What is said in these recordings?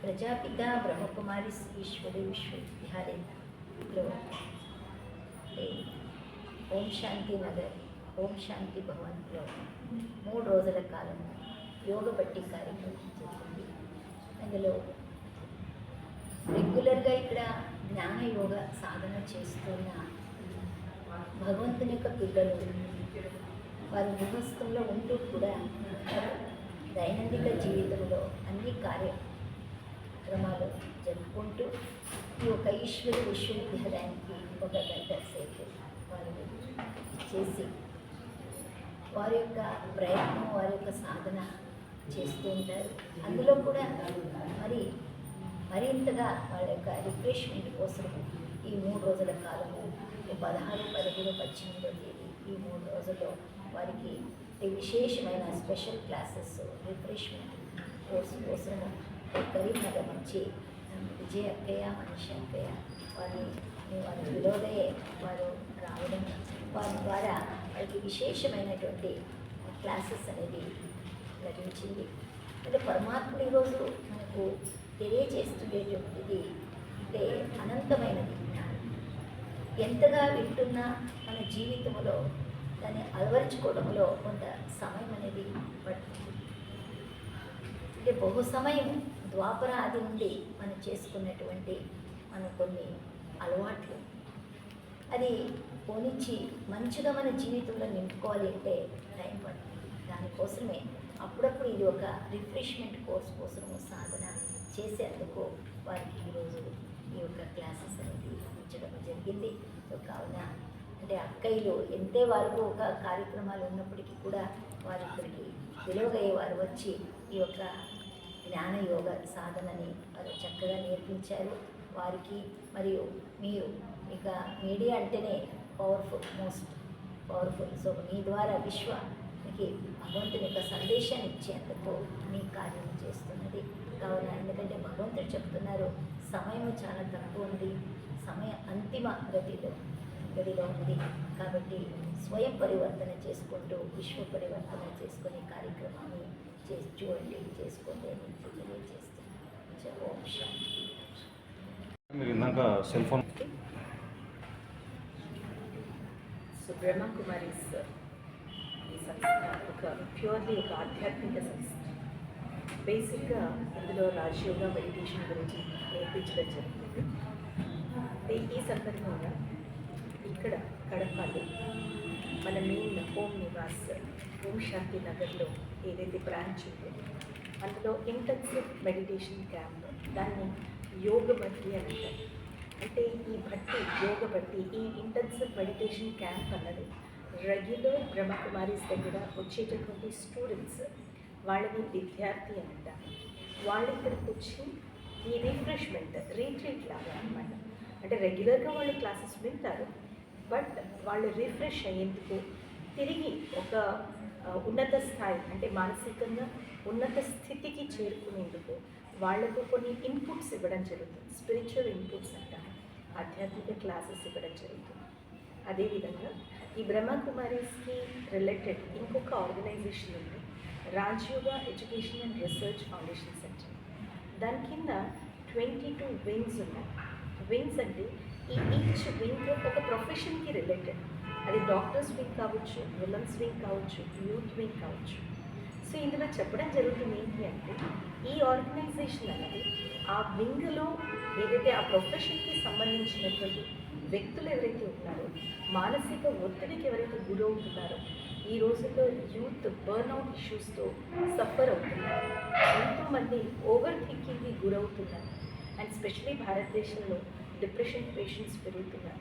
ప్రజాపిత బ్రహ్మకుమారి ఈశ్వరి విశ్వవిద్యాలయంలో ఓం శాంతి నగర్ ఓం శాంతి భవన్లో 3 రోజుల కాలం యోగ బట్టి కార్యక్రమం జరిగింది. అందులో రెగ్యులర్గా ఇక్కడ జ్ఞాన యోగ సాధన చేస్తున్న భగవంతుని యొక్క పిల్లలు వారి గృహస్థంలో ఉంటూ కూడా దైనందిక జీవితంలో అన్ని కార్యక్రమాలు జరుపుకుంటూ ఈ ఒక ఈశ్వరి విశ్వవిద్యాలయానికి 1 గంట సేపు వారు చేసి వారి యొక్క ప్రయత్నం వారి యొక్క సాధన చేస్తూ ఉంటారు. అందులో కూడా మరింతగా వాళ్ళ యొక్క రిఫ్రెష్మెంట్ కోసం ఈ 3 రోజుల కాలము 16, 17, 18వ తేదీ ఈ 3 రోజుల్లో వారికి విశేషమైన స్పెషల్ క్లాసెస్ రిఫ్రెష్మెంట్ కోర్సు కోసము కరీంనగర్ నుంచి విజయ అక్కయ్య మనిషి అక్కయ్య వారి విలోదయే వారు రావడం, వారి ద్వారా వారికి విశేషమైనటువంటి క్లాసెస్ అనేది లభించింది. అంటే పరమాత్ముడు ఈరోజు మనకు తెలియజేస్తుండేటువంటిది అంటే అనంతమైనది జ్ఞానం. ఎంతగా వింటున్నా మన జీవితంలో దాన్ని అలవరుచుకోవడంలో కొంత సమయం అనేది పడుతుంది. అంటే బహు సమయం ద్వాపర ఆది నుండి మనం చేసుకున్నటువంటి మన కొన్ని అలవాట్లు అది పోనిచ్చి మంచిగా మన జీవితంలో నింపుకోవాలి అంటే టైం పడుతుంది. దానికోసమే అప్పుడప్పుడు ఇది ఒక రిఫ్రెష్మెంట్ కోర్స్ కోసము సాధన చేసేందుకు వారికి ఈరోజు ఈ యొక్క క్లాసెస్ అనేది ఉంచడం జరిగింది. సో కావున అంటే అక్కయ్యలు ఎంతే వరకు ఒక కార్యక్రమాలు ఉన్నప్పటికీ కూడా వారి ఇక్కడికి విలువగయ్యే వారు వచ్చి ఈ యొక్క జ్ఞాన యోగ సాధనని వారు చక్కగా నేర్పించారు వారికి. మరియు మీరు ఇక మీడియా అంటేనే మోస్ట్ పవర్ఫుల్. సో మీ ద్వారా విశ్వానికి భగవంతుని యొక్క సందేశాన్ని ఇచ్చేందుకు మీ కార్యం చేస్తున్నది. కావున ఎందుకంటే భగవంతుడు చెప్తున్నారు సమయం చాలా తక్కువ ఉంది, సమయం అంతిమ గదిలో ఉంది కాబట్టి స్వయం పరివర్తన చేసుకుంటూ విశ్వ పరివర్తన చేసుకునే కార్యక్రమాన్ని చూడండి, చేసుకోండి అని తెలియజేస్తున్నాను. ఓం శాంతి. మీరు ఇందాక సెల్ ఫోన్ బ్రహ్మకుమారి ఈ సంస్థ ఒక ప్యూర్లీ ఒక ఆధ్యాత్మిక సంస్థ. బేసిక్గా ఇందులో రాజయోగ మెడిటేషన్ గురించి నేర్పించడం జరుగుతుంది. ఈ సందర్భంగా ఇక్కడ కడపలో మన మెయిన్ హోమ్ నివాస్ ఓం శాంతి నగర్లో ఏదైతే బ్రాంచ్ ఉందో అందులో ఇంటెన్సివ్ మెడిటేషన్ క్యాంప్, దాన్ని యోగ భట్టి అని అంటారు. అంటే ఈ భట్టి యోగ భట్టి ఈ ఇంటెన్సివ్ మెడిటేషన్ క్యాంప్ అన్నది రెగ్యులర్ బ్రహ్మకుమారీస్ దగ్గర వచ్చేటటువంటి స్టూడెంట్స్ వాళ్ళని విద్యార్థి అని అంటారు. వాళ్ళు ఇక్కడికి వచ్చి ఈ రిఫ్రెష్మెంట్ రీట్రీట్ లాగా అనమాట. అంటే రెగ్యులర్గా వాళ్ళు క్లాసెస్ వింటారు, బట్ వాళ్ళు రిఫ్రెష్ అయ్యేందుకు తిరిగి ఒక ఉన్నత స్థాయి అంటే మానసికంగా ఉన్నత స్థితికి చేరుకునేందుకు వాళ్లకు కొన్ని ఇన్పుట్స్ ఇవ్వడం జరుగుతుంది. స్పిరిచువల్ ఇన్పుట్స్ అంటారు, ఆధ్యాత్మిక క్లాసెస్ ఇవ్వడం జరుగుతుంది. అదేవిధంగా ఈ బ్రహ్మకుమారీస్కి రిలేటెడ్ ఇంకొక ఆర్గనైజేషన్ ఉంది, Rajyoga education and research foundation center. దాని కింద 22 వింగ్స్ ఉన్నాయి. వింగ్స్ అంటే ఈచ్ వింగ్ ఒక ప్రొఫెషన్కి రిలేటెడ్, అది డాక్టర్స్ వింగ్ కావచ్చు, విమెన్స్ వింగ్ కావచ్చు, యూత్ వింగ్ కావచ్చు. సో ఇందులో చెప్పడం జరుగుతుంది ఏంటి అంటే ఈ ఆర్గనైజేషన్ అనేది ఆ వింగ్లో ఏదైతే ఆ ప్రొఫెషన్కి సంబంధించినటువంటి వ్యక్తులు ఎవరైతే ఉన్నారో, మానసిక ఒత్తిడికి ఎవరైతే గురవుతున్నారో, ఈ రోజుల్లో యూత్ బర్న్అవుట్ ఇష్యూస్తో సఫర్ అవుతున్నారు, ఎంతోమంది ఓవర్ థింకింగ్కి గురవుతున్నారు, అండ్ స్పెషలీ భారతదేశంలో డిప్రెషన్ పేషెంట్స్ పెరుగుతున్నారు.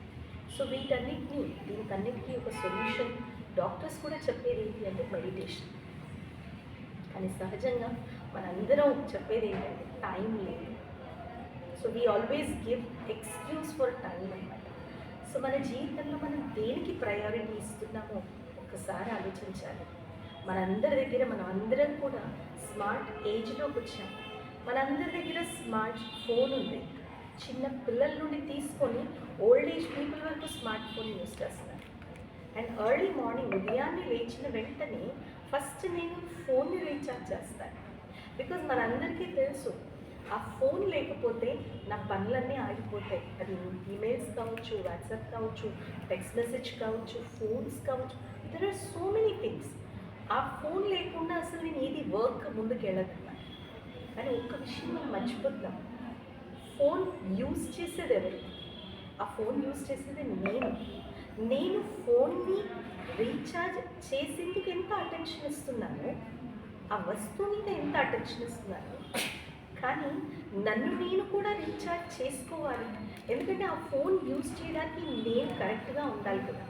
సో దీనికన్నిటికీ ఒక సొల్యూషన్ డాక్టర్స్ కూడా చెప్పేది ఏంటి అంటే మెడిటేషన్. కానీ సహజంగా మనందరం చెప్పేది ఏంటంటే టైం లేదు. So we always give excuse for time అన్నమాట. సో మన జీవితంలో మనం దేనికి ప్రయారిటీ ఇస్తున్నామో ఒకసారి ఆలోచించాలి. మనం అందరం కూడా స్మార్ట్ ఏజ్లోకి వచ్చాం. మనందరి దగ్గర స్మార్ట్ ఫోన్ ఉంది. చిన్న పిల్లల నుండి తీసుకొని ఓల్డ్ ఏజ్ పీపుల్ వరకు స్మార్ట్ ఫోన్ యూస్ చేస్తున్నారు. అండ్ ఎర్లీ మార్నింగ్ ఉదయాన్నే లేచిన వెంటనే ఫస్ట్ నేను ఫోన్ని రీఛార్జ్ చేస్తాను. బికాజ్ మనందరికీ తెలుసు ఆ ఫోన్ లేకపోతే నా పనులన్నీ ఆగిపోతాయి. అది ఈమెయిల్స్ కావచ్చు, వాట్సాప్ కావచ్చు, టెక్స్ట్ మెసేజ్ కావచ్చు, ఫోన్స్ కావచ్చు, there are so many things. ఆ ఫోన్ లేకుండా అసలు నేను ఏది వర్క్ ముందుకు వెళ్ళదన్నా. కానీ ఒక్క విషయం మనం మర్చిపోతున్నాం, ఫోన్ యూజ్ చేసేది ఎవరు? ఆ ఫోన్ యూజ్ చేసేది నేను ఫోన్ని రీఛార్జ్ చేసేందుకు ఎంత అటెన్షన్ ఇస్తున్నాను, ఆ వస్తువు మీద ఎంత అటెన్షన్ ఇస్తున్నాను, కానీ నన్ను నేను కూడా రీఛార్జ్ చేసుకోవాలి. ఎందుకంటే ఆ ఫోన్ యూజ్ చేయడానికి నేను కరెక్ట్గా ఉండాలి కదా.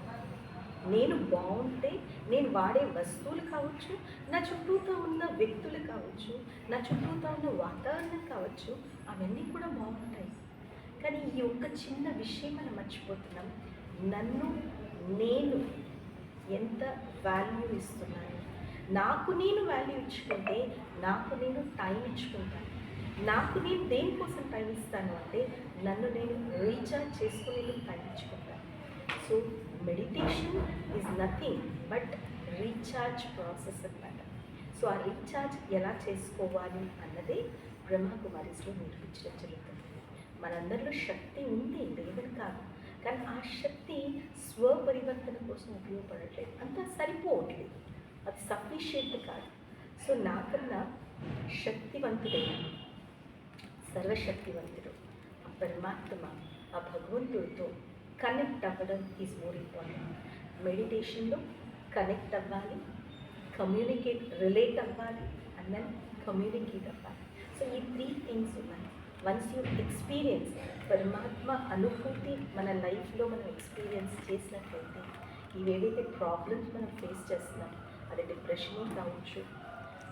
నేను బాగుంటే నేను వాడే వస్తువులు కావచ్చు, నా చుట్టూతో ఉన్న వ్యక్తులు కావచ్చు, నా చుట్టూతో ఉన్న వాతావరణం కావచ్చు, అవన్నీ కూడా బాగుంటాయి. కానీ ఈ ఒక్క చిన్న విషయం మనం మర్చిపోతున్నాం, నన్ను నేను ఎంత వాల్యూ ఇస్తున్నాను. నాకు నేను వాల్యూ ఇచ్చుకుంటే నాకు నేను టైం ఇచ్చుకుంటాను. నాకు నేను దేనికోసం టైం ఇస్తాను అంటే నన్ను నేను రీఛార్జ్ చేసుకునేందుకు టైం ఇచ్చుకుంటాను. So meditation is nothing but recharge process అన్నమాట. సో ఆ రీఛార్జ్ ఎలా చేసుకోవాలి అన్నది బ్రహ్మకుమారీస్లో నేర్పించడం జరుగుతుంది. మనందరిలో శక్తి ఉంది, లేదని కాదు, కానీ ఆ శక్తి స్వపరివర్తన కోసం ఉపయోగపడట్లేదు, అంతా సరిపోవట్లేదు, అది సఫిషియెంట్ కాదు. సో నాకన్నా శక్తివంతుడైన సర్వశక్తివంతుడు ఆ పరమాత్మ, ఆ భగవంతుడితో కనెక్ట్ అవ్వడం ఈజ్ మోర్ ఇంపార్టెంట్. మెడిటేషన్లో కనెక్ట్ అవ్వాలి, రిలేట్ అవ్వాలి, అండ్ దెన్ కమ్యూనికేట్ అవ్వాలి. సో ఈ 3 థింగ్స్ ఉన్నాయి. వన్స్ యూ ఎక్స్పీరియన్స్ పరమాత్మ అనుభూతి మన లైఫ్లో మనం ఎక్స్పీరియన్స్ చేసినట్లయితే ఇవేవైతే ప్రాబ్లమ్స్ మనం ఫేస్ చేస్తున్నాం, అది డిప్రెషనే కావచ్చు.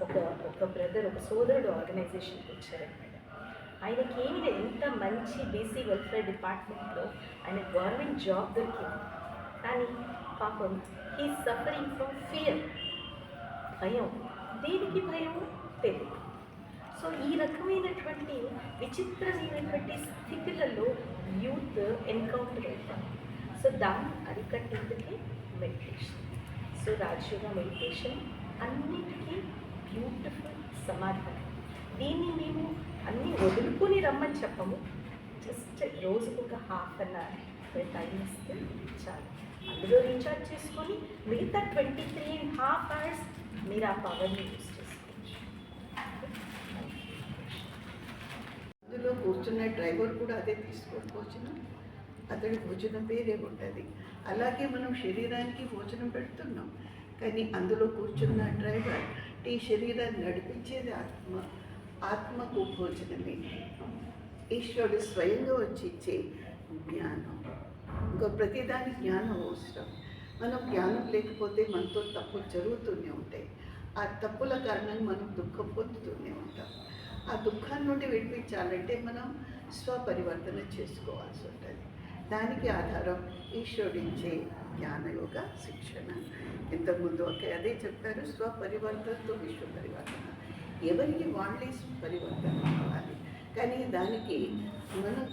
ఒక బ్రదర్, ఒక సోదరుడు ఆర్గనైజేషన్కి వచ్చారనమాట. ఆయనకి ఏమి లేదు, ఎంత మంచి బీసీ వెల్ఫేర్ డిపార్ట్మెంట్లో ఆయన గవర్నమెంట్ జాబ్ దొరికింది, కానీ పాపం హీ సఫరింగ్ ఫ్రమ్ ఫియర్, భయం. దేనికి భయం తెలియదు. సో ఈ రకమైనటువంటి విచిత్రమైనటువంటి స్థితులలో యూత్ ఎన్కౌంటర్ అవుతారు. సో దాన్ని అరికట్టేందుకే మెడిటేషన్. సో రాజయోగ మెడిటేషన్ అన్నిటికీ బ్యూటిఫుల్ సమాధానం. దీన్ని మేము అన్నీ వదులుకొని రమ్మని చెప్పము, జస్ట్ రోజుకు ఒక ½ అన్ అవర్ టైం ఇస్తే చాలు. అందులో రీఛార్జ్ చేసుకొని మిగతా 23.5 hours మీరు ఆ పవర్ని యూజ్ చేసుకోవచ్చు. అందులో కూర్చున్న డ్రైవర్ కూడా అదే తీసుకోండి భోజనం, అతడి భోజనం వేరే ఉంటుంది. అలాగే మనం శరీరానికి భోజనం పెడుతున్నాం, కానీ అందులో కూర్చున్న డ్రైవర్ ఈ శరీరాన్ని నడిపించేది ఆత్మకు భోజనమే. ఈశ్వరుడు స్వయంగా వచ్చి ఇచ్చే జ్ఞానం. ఇంకా ప్రతిదాని జ్ఞానం అవసరం. మనం జ్ఞానం లేకపోతే మనతో తప్పులు జరుగుతూనే ఉంటాయి. ఆ తప్పుల కారణంగా మనం దుఃఖం పొందుతూనే ఉంటాం. ఆ దుఃఖాన్ని నుండి విడిపించాలంటే మనం స్వపరివర్తన చేసుకోవాల్సి ఉంటుంది. దానికి ఆధారం ఈశ్వరుడిచ్చే జ్ఞానయోగ శిక్షణ. ఇంతకుముందు అదే చెప్పారు, స్వపరివర్తనతో విశ్వ పరివర్తన. ఎవరికి వాళ్ళే పరివర్తన కావాలి, కానీ దానికి మనం